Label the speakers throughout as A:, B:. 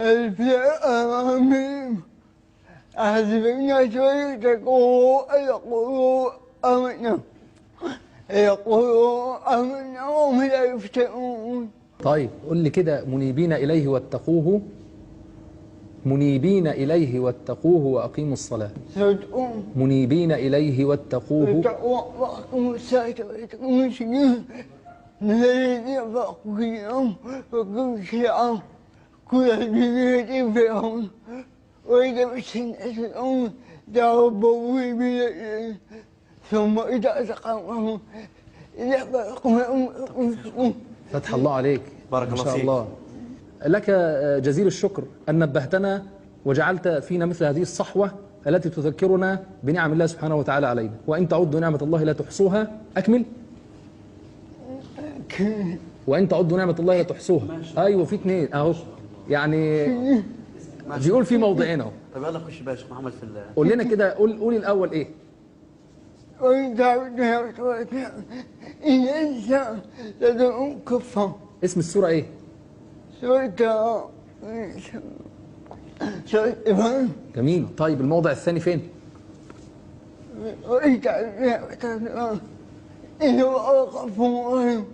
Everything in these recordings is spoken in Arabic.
A: الفئام أحسبنا شيء يقولوا آمنا يقولوا آمنا وهم لا يفتنون.
B: طيب قول لي كده، منيبين إليه واتقوه، منيبين إليه واتقوه وأقيموا الصلاة.
A: صدقون
B: منيبين إليه واتقوه
A: وأقيموا الصلاة وأتقوا السجود الذين فاقوا اليوم وكل شيء كل الدنيا فيهم وإذا بسنة الأم دعوا بيده ثم إذا سقمهم إذا فرقوا.
B: فتح الله عليك،
C: بارك الله
B: ما شاء
C: فيك.
B: الله. لك جزيل الشكر أن نبهتنا وجعلت فينا مثل هذه الصحوة التي تذكرنا بنعم الله سبحانه وتعالى علينا. وإن تعدوا نعمة الله لا تحصوها. أكمل. وإن تعدوا نعمة الله لا تحصوها. أيوة، في اثنين أهو، يعني بيقول في موضعين أهو.
C: طب يلا خش بقى يا شيخ محمد في
B: قول لنا كده، قول الأول إيه؟
A: وإن تعبدوا إن الإنسان لدعو كفا.
B: اسم السورة إيه؟
A: سورة إبراهيم.
B: جميل. طيب الموضع الثاني فين؟
A: وإن تعبدوا إنه غفور رحيم.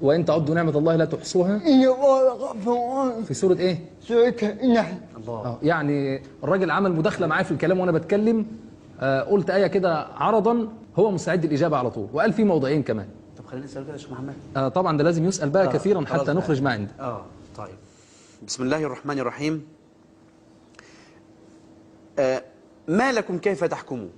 B: وإن تعدوا نعمة الله لا تحصوها.
A: إنه غفور رحيم.
B: في سورة إيه؟
A: سورة النحل.
C: الله.
B: يعني الراجل عمل مداخلة معايا في الكلام وأنا بتكلم. قلت آية كده عرضا، هو مستعد الإجابة على طول، وقال في موضعين كمان.
C: طب خلينا نسأل كده يا شيخ محمد.
B: طبعا ده لازم يسأل بقى كثيرا
C: خلاص
B: حتى
C: بقى.
B: نخرج ما عنده.
C: طيب. بسم الله الرحمن الرحيم. ما لكم كيف تحكمون؟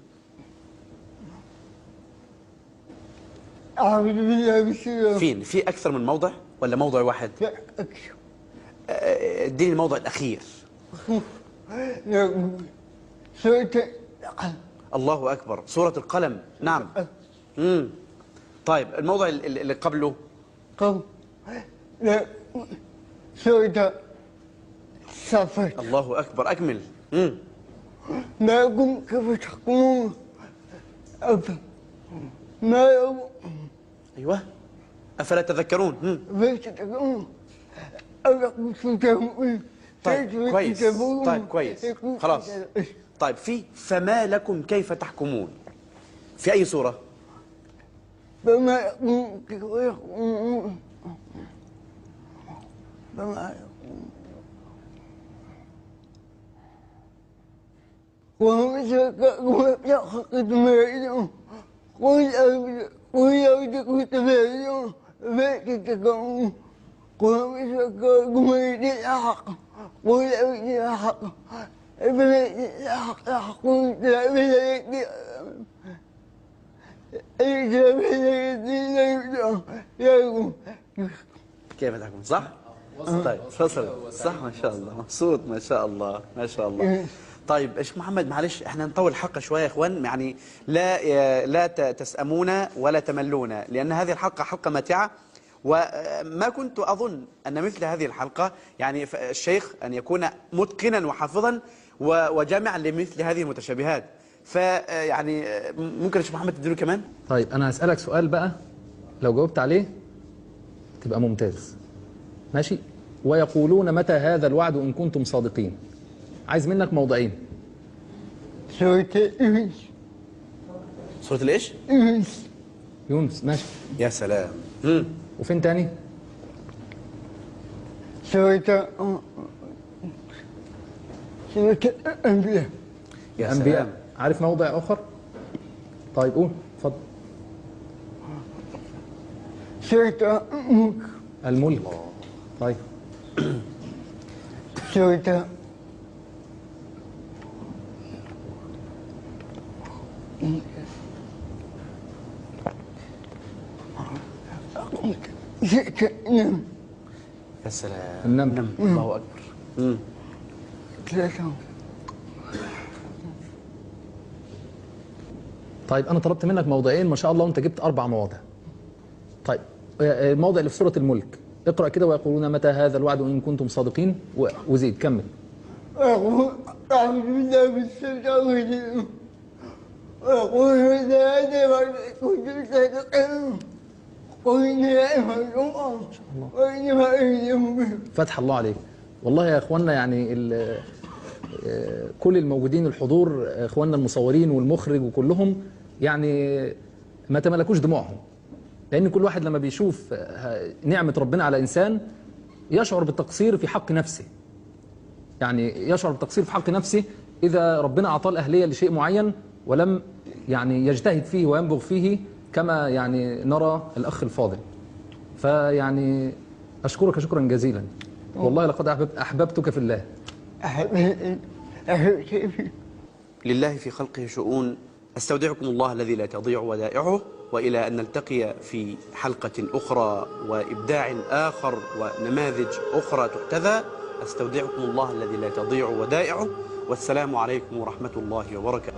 A: أعوذ بالله من الشيطان.
C: فين؟ في أكثر من موضع ولا موضع واحد؟
A: أكشف.
C: اديني الموضع الأخير.
A: سورة القلم.
C: الله أكبر. سورة القلم. نعم. طيب الموضع اللي قبله؟
A: قوم لا سورة الصافات.
C: الله أكبر. أكمل.
A: ما لكم كيف تحكمون ما لكم
C: أيوه. أفلا تذكرون؟
A: كيف تحكمون ألكم تتابعون.
C: طيب كويس. طيب كويس. خلاص. طيب فما لكم كيف تحكمون في أي سورة؟
A: فما لكم كيف تحكمون فما لكم وهم شركاء يحقق ما يدعون قل أودكم تبايعون فتتكون وهم شركاء ما يدعي الحق قل أودي الحق فلا الحق يحقون بلا يدعي
C: كيف تحكمون؟ صح؟ طيب فصل. صح ما شاء الله. مبسوط ما شاء الله ما شاء الله. طيب يا شيخ محمد معلش احنا نطول الحلقه شويه يا اخوان، يعني لا تسأمون ولا تملون، لان هذه الحلقه حلقه ماتعه، وما كنت اظن ان مثل هذه الحلقه يعني الشيخ ان يكون متقنا وحافظا وجامعا لمثل هذه المتشابهات. فيعني ممكن يا شيخ محمد تديله كمان؟
B: طيب أنا هسألك سؤال بقى، لو جاوبت عليه تبقى ممتاز. ماشي؟ ويقولون متى هذا الوعد إن كنتم صادقين. عايز منك موضعين.
A: سورة يونس.
C: سورة الإيش؟
A: يونس.
B: يونس. ماشي.
C: يا سلام.
B: وفين تاني؟
A: سورة الأنبياء.
C: يا
B: الأنبياء.
C: سلام.
B: عارف موضع آخر؟ طيب قول، اتفضل.
A: سورة الملك.
B: الملك. طيب.
A: سورة النمل.
C: يا سلام.
B: النمل.
C: الله أكبر.
A: ثلاثة.
B: طيب أنا طلبت منك موضعين ما شاء الله وأنت جبت 4 مواضع. طيب الموضع اللي في سورة الملك اقرأ كده، ويقولون متى هذا الوعد إن كنتم صادقين، وزيد كمل.
A: أعوذ بالله من الشيطان الرجيم. ويقولون هذا الوعد إن كنتم صادقين قل إني أعلم وإنما أعلم.
B: فتح الله عليك. والله يا اخواننا يعني كل الموجودين الحضور، اخواننا المصورين والمخرج وكلهم يعني ما تملكوش دموعهم، لان كل واحد لما بيشوف نعمة ربنا على انسان يشعر بالتقصير في حق نفسه. يعني يشعر بالتقصير في حق نفسه اذا ربنا اعطاه الاهلية لشيء معين ولم يعني يجتهد فيه وينبغ فيه كما يعني نرى الاخ الفاضل. فيعني اشكرك شكرا جزيلا، والله لقد احببتك في الله.
C: لله في خلقه شؤون. استودعكم الله الذي لا تضيع ودائعه، وإلى أن نلتقي في حلقة أخرى وإبداع آخر ونماذج أخرى تحتذى. استودعكم الله الذي لا تضيع ودائعه، والسلام عليكم ورحمة الله وبركاته.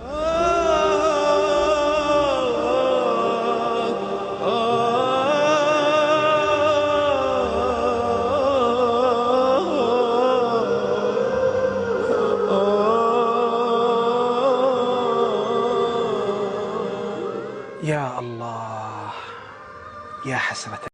C: يا الله، يا حسرة.